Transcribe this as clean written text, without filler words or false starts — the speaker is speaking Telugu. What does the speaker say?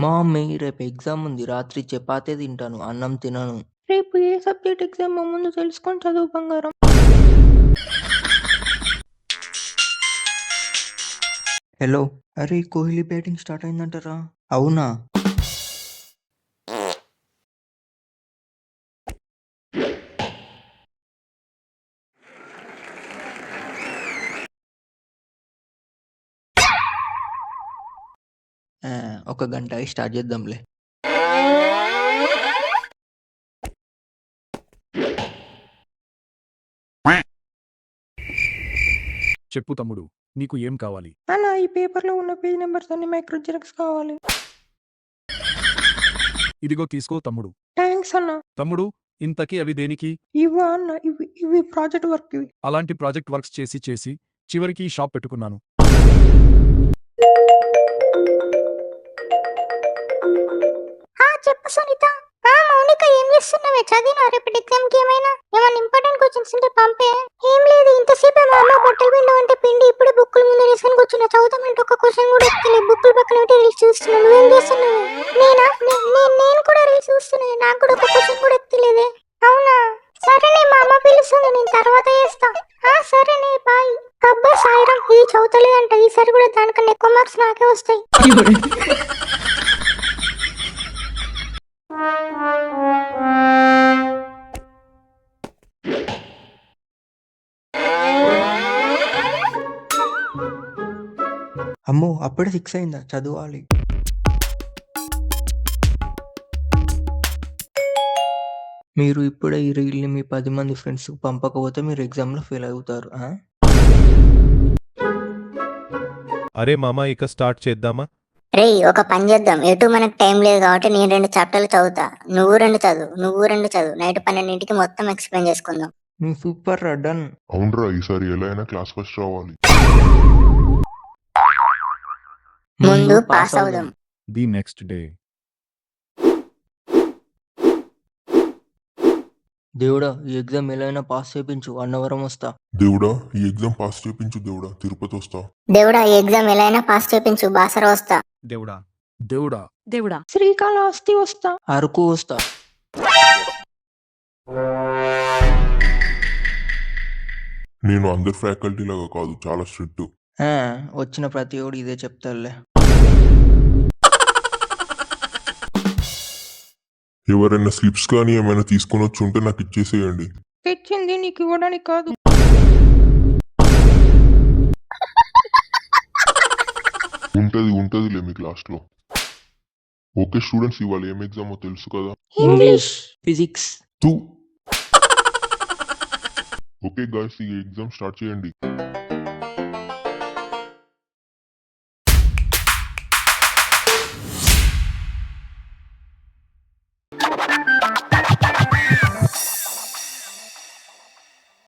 మమ్మీ రేపు ఎగ్జామ్ ఉంది. రాత్రి చపాతీ తింటాను. అన్నం తినను. రేపు ఏ సబ్జెక్ట్ ఎగ్జామో ముందు తెలుసుకొని చదువు బంగారం. హలో. అరే కోహ్లీ బ్యాటింగ్ స్టార్ట్ అయిందంటారా? అవునా? ఒక గంట అయి స్టార్ట్ చేద్దాంలే. చెప్పు తమ్ముడు, నీకు ఏం కావాలి? అలా ఈ పేపర్లో ఉన్న పేజ్ నెంబర్స్ అన్ని మైక్రో జిరాక్స్ కావాలి. ఇదిగో తీసుకో తమ్ముడు. థ్యాంక్స్ అన్న. తమ్ముడు, ఇంతకీ అవి దేనికి? ఇవా అన్న? ఇవి ప్రాజెక్ట్ వర్క్. ఇవి అలాంటి ప్రాజెక్ట్ వర్క్స్ చేసి చివరికి ఈ షాప్ పెట్టుకున్నాను. చెప్పు సునీత. మౌనిక ఏం చేస్తున్నావే? చదివినా రేపటి ఎగ్జామ్ కి ఏమైనా ఇంపార్టెంట్ క్వశ్చన్స్ ఉంటే పంపే. ఏం లేదు, ఇంతసేపు మా అమ్మ బట్టలు పిండి అంటే పిండి ఇప్పుడే బుక్కుల ముందు వేసుకొని కూర్చున్నా. చదువుతామంటే ఒక క్వశ్చన్ కూడా ఎక్కలేదు. బుక్కులు పక్కన పెట్టి రీల్స్ చూస్తున్నాను. నువ్వేం చేస్తున్నావు? నేను కూడా రీల్స్ చూస్తున్నాను. నాకు కూడా ఒక క్వశ్చన్ కూడా ఎక్కలేదే. అవునా? సరేనే, మా అమ్మ పిలుస్తుంది, నేను తర్వాత చేస్తా. సరేనే, బాయ్. అబ్బా సాయిరామ్, ఇది చదువుతలేదంట. ఈసారి కూడా దానికన్నా ఎక్కువ మార్క్స్ నాకే వస్తాయి. అమ్మో, అప్పుడే 6 అయిందా? చదవాలి. మీరు ఇప్పుడే ఈ రీల్ని మీ 10 మంది ఫ్రెండ్స్ పంపకపోతే మీరు ఎగ్జామ్లో ఫెయిల్ అవుతారు. అరే మామా, ఇక స్టార్ట్ చేద్దామా? రేయ్, ఒక పని చేద్దాం. ఎటు మనకు టైం లేదు కాబట్టి నేను 2 చాప్టర్లు చదువుతా, నువ్వు 2 చదువు. నైట్ 12కి మొత్తం ఎక్స్ప్లెయిన్ చేసుకుందాం. సూపర్ రా, డన్. అవునరా, ఈసారి ఎలా అయినా క్లాస్ ఫస్ట్ రావాలి. ముందు పాస్ అవుదాం. The next day. దేవుడా, ఈ ఎగ్జామ్ ఎలా అయినా పాస్ చేయించు. అన్నవరం వస్తా. దేవుడా, ఈ ఎగ్జామ్ పాస్ చేయించు. దేవుడా, తిరుపతి వస్తా. దేవుడా, ఈ ఎగ్జామ్ ఎలా అయినా పాస్ చేపించు. బాసర వస్తా. దేవుడా దేవుడా దేవుడా, శ్రీకాళహస్తి వస్తా. అరకు వస్తా. నేను అందరి ఫ్యాకల్టీ లాగా కాదు, చాలా స్ట్రిక్ట్. వచ్చిన ప్రతి ఒడు ఇదే చెప్తారులే. ఎవరైనా స్లిప్స్ కానీ ఏమైనా తీసుకొని వచ్చి ఉంటే నాకు ఇచ్చేసేయండి. తెచ్చింది నీకు ఇవ్వడానికి కాదు. ఉంటదిలే మీ క్లాస్ లో. ఓకే స్టూడెంట్స్, ఇవాళ ఏం ఎగ్జామో తెలుసు కదా? English, physics. ఓకే గాయ్స్, ఈ ఎగ్జామ్ స్టార్ట్ చేయండి.